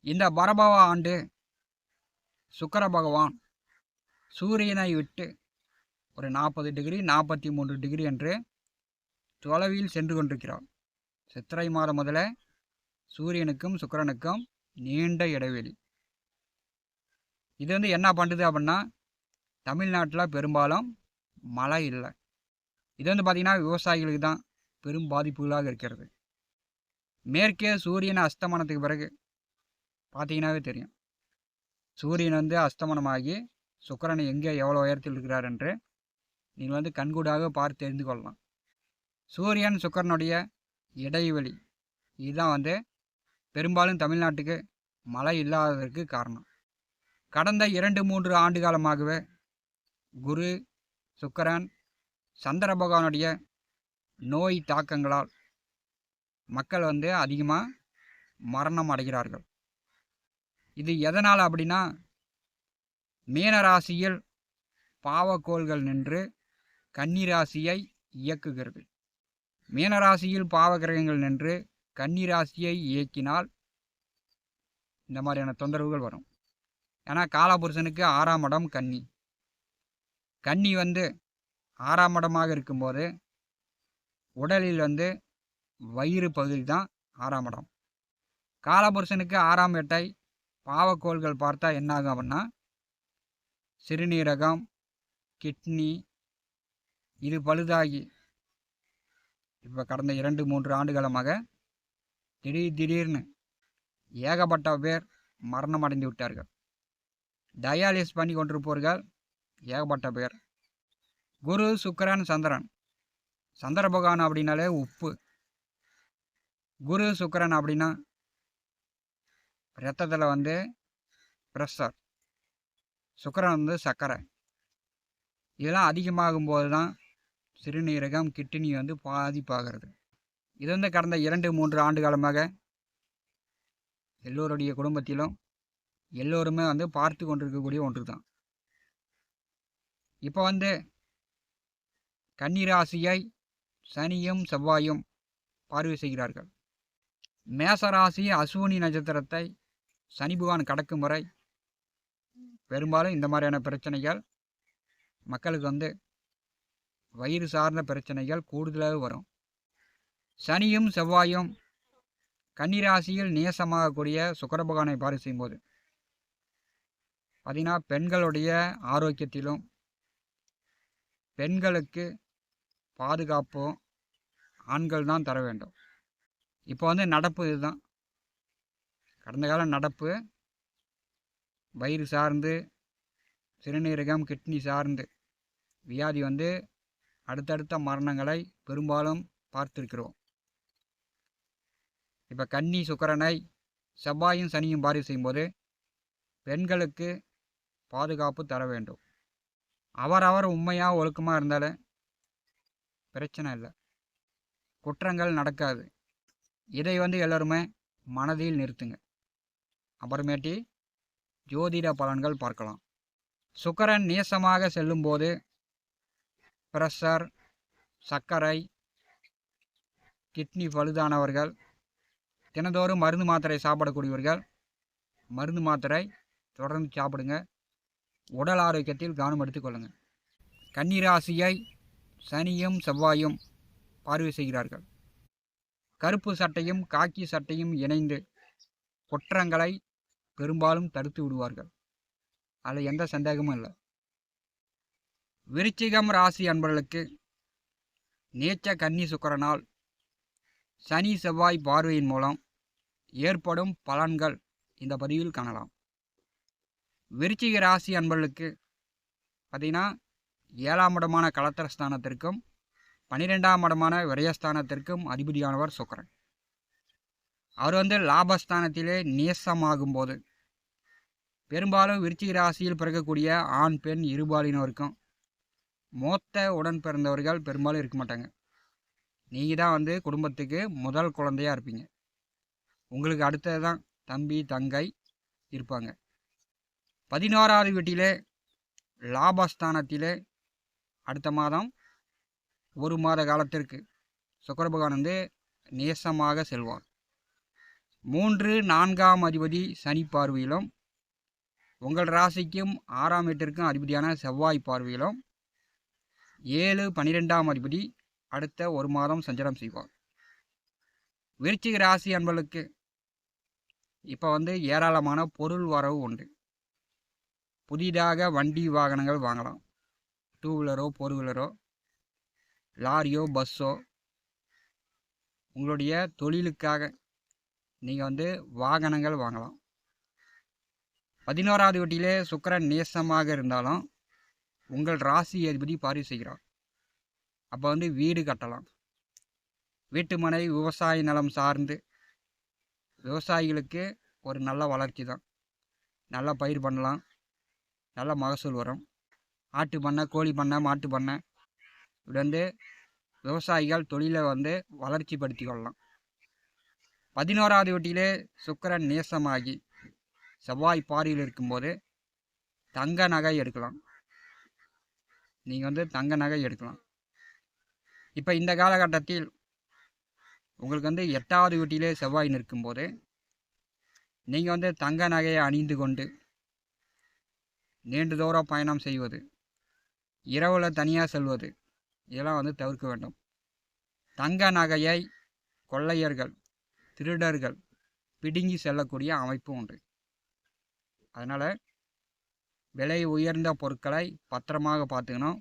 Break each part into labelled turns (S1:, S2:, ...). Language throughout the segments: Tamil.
S1: இந்த பரபவ ஆண்டு சுக்கிர பகவான் சூரியனை விட்டு ஒரு 40 டிகிரி 43 டிகிரி என்று தொலைவில் சென்று கொண்டிருக்கிறார். சித்திரை மாதம் முதல சூரியனுக்கும் சுக்கிரனுக்கும் நீண்ட இடைவெளி. இது என்ன பண்ணுது அப்படின்னா, தமிழ்நாட்டில் பெரும்பாலும் மழை இல்லை. இது பார்த்திங்கன்னா விவசாயிகளுக்கு தான் பெரும் பாதிப்புகளாக இருக்கிறது. மேற்கே சூரியன் அஸ்தமனத்துக்கு பிறகு பார்த்தீங்கன்னாவே தெரியும், சூரியன் அஸ்தமனமாகி சுக்கிரன் எங்கே எவ்வளோ உயரத்தில் இருக்கிறார் என்று நீங்கள் கண்கூடாக பார்த்து தெரிந்து கொள்ளலாம். சூரியன் சுக்கிரனுடைய இடைவெளி இதுதான் பெரும்பாலும் தமிழ்நாட்டுக்கு மழை இல்லாததற்கு காரணம். கடந்த 2-3 ஆண்டு காலமாகவே குரு சுக்கிரன் சந்திர பகவானுடைய நோய் தாக்கங்களால் மக்கள் அதிகமாக மரணம் அடைகிறார்கள். இது எதனால் அப்படின்னா, மீனராசியில் பாவக்கோள்கள் நின்று கன்னிராசியை இயக்குகிறது. மீனராசியில் பாவகிரகங்கள் நின்று கன்னிராசியை இயக்கினால் இந்த மாதிரியான தொந்தரவுகள் வரும். ஏன்னா காலபுருஷனுக்கு 6ஆம் இடம் கன்னி. கன்னி 6ஆம் இடமாக இருக்கும்போது உடலில் வயிறு பகுதி தான் 6ஆம் இடம். காலபுருஷனுக்கு 6ஆம் இடத்தை பாவக்கோள்கள் பார்த்தா என்ன ஆகும் அப்படின்னா, சிறுநீரகம், கிட்னி இது பழுதாகி இப்போ கடந்த 2-3 ஆண்டுகாலமாக திடீர்னு ஏகப்பட்ட பேர் மரணம் அடைந்து விட்டார்கள். டயாலிசிஸ் பண்ணி கொண்டிருப்பவர்கள் ஏகப்பட்ட பேர். குரு சுக்கிரன் சந்திரன், சந்திர பகவான் அப்படின்னாலே உப்பு, குரு சுக்கிரன் அப்படின்னா இரத்தத்தில் ப்ரெஷர், சுக்கிரன் சர்க்கரை. இதெல்லாம் அதிகமாகும்போது தான் சிறுநீரகம், கிட்னி பாதிப்பாகிறது. இது கடந்த 2-3 ஆண்டு காலமாக எல்லோருடைய குடும்பத்திலும் எல்லோருமே பார்த்து கொண்டிருக்கக்கூடிய ஒன்று தான். இப்போ கன்னிராசியை சனியும் செவ்வாயும் பார்வை செய்கிறார்கள். மேசராசி அஸ்வினி நட்சத்திரத்தை சனி பகவான் கடக்கும் வரை பெரும்பாலும் இந்த மாதிரியான பிரச்சனைகள் மக்களுக்கு வயிறு சார்ந்த பிரச்சனைகள் கூடுதலாக வரும். சனியும் செவ்வாயும் கன்னிராசியில் நேசமாகக்கூடிய சுக்கிர பகவானை பார்வை செய்யும்போது பார்த்தீங்கன்னா பெண்களுடைய ஆரோக்கியத்திலும் பெண்களுக்கு பாதுகாப்போ ஆண்கள் தான் தர வேண்டும். இப்போ நடப்பு இதுதான். கடந்த கால நடப்பு வயிறு சார்ந்து சிறுநீரகம், கிட்னி சார்ந்து வியாதி அடுத்தடுத்த மரணங்களை பெரும்பாலும் பார்த்திருக்கிறோம். இப்போ கன்னி சுக்கிரனை செவ்வாயும் சனியும் பார்வை செய்யும்போது பெண்களுக்கு பாதுகாப்பு தர வேண்டும். அவரவர் உண்மையாக ஒழுக்கமாக இருந்தாலே பிரச்சனை இல்லை, குற்றங்கள் நடக்காது. இதை எல்லோருமே மனதில் நிறுத்துங்க. அப்புறமேட்டி ஜோதிட பலன்கள் பார்க்கலாம். சுக்கிரன் நேசமாக செல்லும்போது ப்ரெஷர், சர்க்கரை, கிட்னி பழுதானவர்கள், தினந்தோறும் மருந்து மாத்திரை சாப்பிடக்கூடியவர்கள் மருந்து மாத்திரை தொடர்ந்து சாப்பிடுங்க. உடல் ஆரோக்கியத்தில் கவனம் எடுத்துக்கொள்ளுங்கள். கன்னிராசியை சனியும் செவ்வாயும் பார்வை செய்கிறார்கள். கருப்பு சட்டையும் காக்கி சட்டையும் இணைந்து குற்றங்களை பெரும்பாலும் தடுத்து விடுவார்கள். அதில் எந்த சந்தேகமும் இல்லை. விருச்சிகம் ராசி அன்பர்களுக்கு நீச்ச கன்னி சுக்கிரனால் சனி செவ்வாய் பார்வையின் மூலம் ஏற்படும் பலன்கள் இந்த பதிவில் காணலாம். விருச்சிக ராசி அன்பர்களுக்கு பார்த்தீங்கன்னா 7ஆம் இடமான கலத்திரஸ்தானத்திற்கும் 12ஆம் இடமான விரயஸ்தானத்திற்கும் அதிபதியானவர் சுக்கிரன். அவர் லாபஸ்தானத்திலே நேசமாகும்போது பெரும்பாலும் விருச்சிக ராசியில் பிறக்கக்கூடிய ஆண் பெண் இருபாலினருக்கும் மூத்த உடன் பிறந்தவர்கள் பெரும்பாலும் இருக்க மாட்டாங்க. நீங்கள் தான் குடும்பத்துக்கு முதல் குழந்தையாக இருப்பீங்க. உங்களுக்கு அடுத்தது தான் தம்பி தங்கை இருப்பாங்க. 16வது வீட்டிலே லாபஸ்தானத்திலே அடுத்த மாதம் 1 மாத காலத்திற்கு சுக்கிர பகவான் நேசமாக செல்வார். 3 4ஆம் அதிபதி சனி பார்வையிலும் உங்கள் ராசிக்கும் 6ஆம் வீட்டிற்கும் அதிபதியான செவ்வாய் பார்வையிலும் 7 12ஆம் அதிபதி அடுத்த ஒரு மாதம் சஞ்சாரம் செய்வார். விருச்சிக ராசி அன்பர்களுக்கு இப்போ ஏராளமான பொருள் வரவு உண்டு. புதிதாக வண்டி வாகனங்கள் வாங்கலாம். 2 வீலரோ 4 வீலரோ லாரியோ பஸ்ஸோ உங்களுடைய தொழிலுக்காக நீங்கள் வாகனங்கள் வாங்கலாம். 11ஆவது வீட்டிலே சுக்கிரன் நேசமாக இருந்தாலும் உங்கள் ராசி அதிபதி பார்வை செய்கிறார். அப்போ வீடு கட்டலாம். வீட்டு மனை விவசாய நிலம் சார்ந்து விவசாயிகளுக்கு ஒரு நல்ல வளர்ச்சி தான். நல்லா பயிர் பண்ணலாம், நல்ல மகசூல் வரும். ஆட்டு பண்ணை, கோழி பண்ணை, மாட்டு பண்ணை இப்படி விவசாயிகள் தொழிலை வளர்ச்சி படுத்தி கொள்ளலாம். 11ஆவது வீட்டிலே சுக்கிரன் நேசமாகி செவ்வாய் பார்வையில் இருக்கும்போது தங்க நகை எடுக்கலாம். நீங்கள் தங்க நகை எடுக்கலாம். இப்போ இந்த காலகட்டத்தில் உங்களுக்கு 8ஆவது வீட்டிலே செவ்வாய் நிற்கும்போது நீங்கள் தங்க நகையை அணிந்து கொண்டு நீண்ட தூரம் பயணம் செய்வது, இரவில் தனியாக செல்வது இதெல்லாம் தவிர்க்க வேண்டும். தங்க நகையை கொள்ளையர்கள், திருடர்கள் பிடுங்கி செல்லக்கூடிய அமைப்பு உண்டு. அதனால் விலை உயர்ந்த பொருட்களை பத்திரமாக பார்த்துக்கணும்.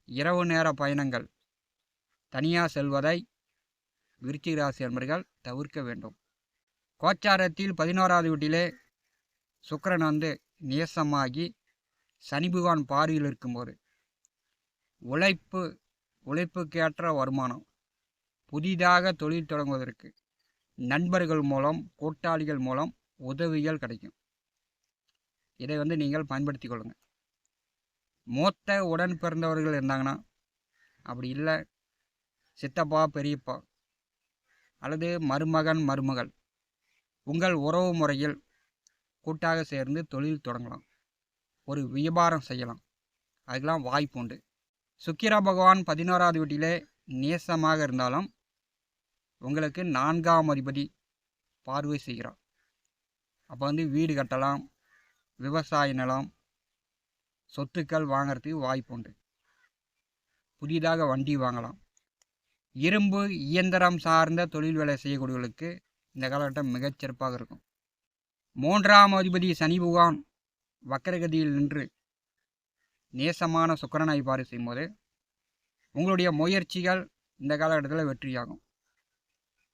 S1: இரவு நேர பயணங்கள் தனியாக செல்வதை விருச்சிக ராசி அன்பர்கள் தவிர்க்க வேண்டும். கோச்சாரத்தில் 11ஆவது வீட்டிலே சுக்கிரன் நேசமாகி சனி பகவான் பார்வையில் இருக்கும்போது உழைப்புக்கேற்ற வருமானம், புதிதாக தொழில் தொடங்குவதற்கு நண்பர்கள் மூலம், கூட்டாளிகள் மூலம் உதவிகள் கிடைக்கும். இதை நீங்கள் பயன்படுத்தி கொள்ளுங்கள். மூத்த உடன் பிறந்தவர்கள் இருந்தாங்கன்னா, அப்படி இல்லை சித்தப்பா பெரியப்பா அல்லது மருமகன் மருமகள் உங்கள் உறவு முறையில் கூட்டாக சேர்ந்து தொழில் தொடங்கலாம், ஒரு வியாபாரம் செய்யலாம். அதுக்கெல்லாம் வாய்ப்பு உண்டு. சுக்கிர பகவான் 11ஆவது வீட்டிலே நேசமாக இருந்தாலும் உங்களுக்கு 4ஆம் அதிபதி பார்வை செய்கிறார். அப்போ வீடு கட்டலாம், விவசாய நிலம், சொத்துக்கள் வாங்கிறதுக்கு வாய்ப்பு உண்டு. புதிதாக வண்டி வாங்கலாம். இரும்பு இயந்திரம் சார்ந்த தொழில் வேலை செய்யக்கூடியவர்களுக்கு இந்த காலகட்டம் மிகச்சிறப்பாக இருக்கும். 3ஆம் அதிபதி சனி பகவான் வக்கரகதியில் நின்று நேசமான சுக்கிரனை பார்வை செய்யும்போது உங்களுடைய முயற்சிகள் இந்த காலகட்டத்தில் வெற்றியாகும்.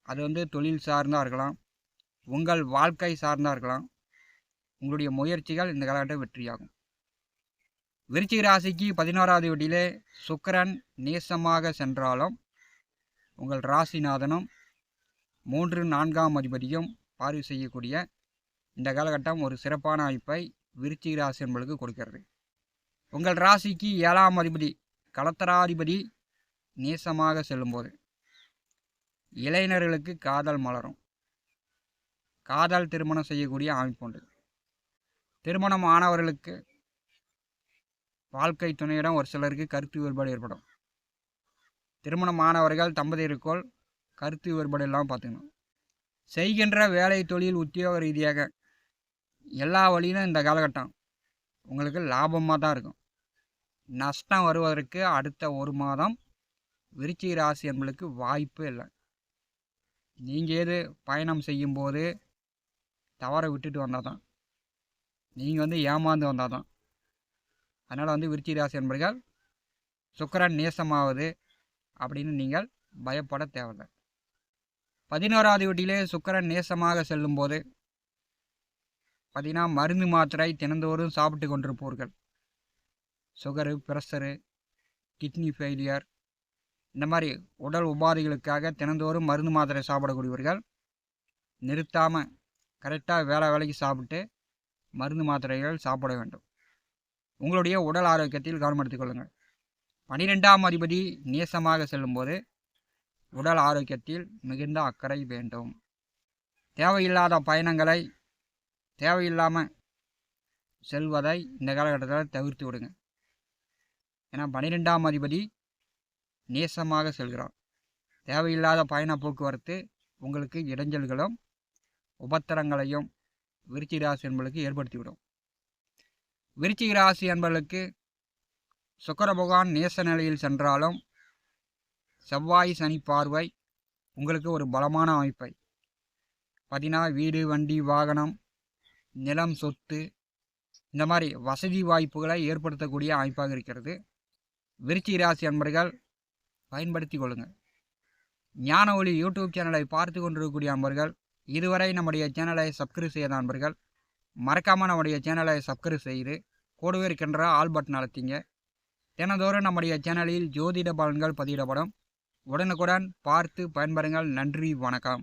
S1: அது தொழில் சார்ந்தா இருக்கலாம், உங்கள் வாழ்க்கை சார்ந்தா இருக்கலாம். உங்களுடைய முயற்சிகள் இந்த காலகட்டம் வெற்றியாகும். விருச்சிக ராசிக்கு 11ஆவது வீட்டிலே சுக்கிரன் நேசமாக சென்றாலும் உங்கள் ராசிநாதனும் 3 4ஆம் அதிபதியும் பார்வை செய்யக்கூடிய இந்த காலகட்டம் ஒரு சிறப்பான அமைப்பை விருச்சிக ராசி என்பதற்கு கொடுக்கிறது. உங்கள் ராசிக்கு 7ஆம் அதிபதி கலத்தராதிபதி நேசமாக செல்லும்போது இளைஞர்களுக்கு காதல் மலரும். காதல் திருமணம் செய்யக்கூடிய அமைப்பு உண்டு. திருமணம் ஆனவர்களுக்கு வாழ்க்கை துணையிடம் ஒரு சிலருக்கு கருத்து வேறுபாடு ஏற்படும். திருமணமானவர்கள் தம்பதியருக்குள் கருத்து வேறுபாடு எல்லாம் பார்த்துக்கணும். செய்கின்ற வேலை, தொழில், உத்தியோக ரீதியாக எல்லா வழியிலும் இந்த காலகட்டம் உங்களுக்கு லாபமாக தான் இருக்கும். நஷ்டம் வருவதற்கு அடுத்த ஒரு மாதம் விருச்சிக ராசி என்பதற்கு வாய்ப்பு இல்லை. நீங்கள் ஏது பயணம் செய்யும்போது தவற விட்டுட்டு வந்தால் தான், நீங்கள் ஏமாந்து வந்தால் தான். அதனால் விருச்சிக ராசி என்பர்கள் சுக்கிரன் நேசமாவது அப்படின்னு நீங்கள் பயப்பட தேவையில்லை. 11ஆவது வீட்டிலே சுக்கிரன் நேசமாக செல்லும்போது பார்த்தீங்கன்னா மருந்து மாத்திரை தினந்தோறும் சாப்பிட்டு கொண்டிருப்பவர்கள், சுகரு, ப்ரெஷரு, கிட்னி ஃபெயிலியர் இந்த மாதிரி உடல் உபாதைகளுக்காக தினந்தோறும் மருந்து மாத்திரை சாப்பிடக்கூடியவர்கள் நிறுத்தாமல் கரெக்டாக வேலைக்கு சாப்பிட்டு மருந்து மாத்திரைகள் சாப்பிட வேண்டும். உங்களுடைய உடல் ஆரோக்கியத்தில் கவனம் எடுத்துக்கொள்ளுங்கள். 12ஆம் அதிபதி நேசமாக செல்லும்போது உடல் ஆரோக்கியத்தில் மிகுந்த அக்கறை வேண்டும். தேவையில்லாத பயணங்களை தேவையில்லாமல் செல்வதை இந்த காலகட்டத்தில் தவிர்த்து விடுங்க. ஏன்னா 12ஆம் அதிபதி நேசமாக செல்கிறார். தேவையில்லாத பயண போக்குவரத்து உங்களுக்கு இடைஞ்சல்களும் உபத்திரங்களையும் விருச்சிக ராசி என்பதற்கு ஏற்படுத்திவிடும். விருச்சிக ராசி என்பதற்கு சுக்கிர பகவான் நேச நிலையில் சென்றாலும் செவ்வாய் சனி பார்வை உங்களுக்கு ஒரு பலமான அமைப்பை பார்த்தீங்கன்னா வீடு வண்டி வாகனம் நிலம் சொத்து இந்த மாதிரி வசதி வாய்ப்புகளை ஏற்படுத்தக்கூடிய அமைப்பாக இருக்கிறது. விருச்சிக ராசி அன்பர்கள் பயன்படுத்தி கொள்ளுங்கள். ஞான ஒளி யூடியூப் சேனலை பார்த்து கொண்டிருக்கக்கூடிய அன்பர்கள் இதுவரை நம்முடைய சேனலை சப்ஸ்கிரைப் செய்த அன்பர்கள் மறக்காமல் நம்முடைய சேனலை சப்ஸ்கிரைப் செய்து கூடவே இருக்கின்ற ஆல் பட்டன் அழுத்திங்க. தினந்தோறும் நம்முடைய சேனலில் ஜோதிட பலன்கள் பதிவிடப்படும். உடனுக்குடன் பார்த்து பயன்பெறுங்கள். நன்றி, வணக்கம்.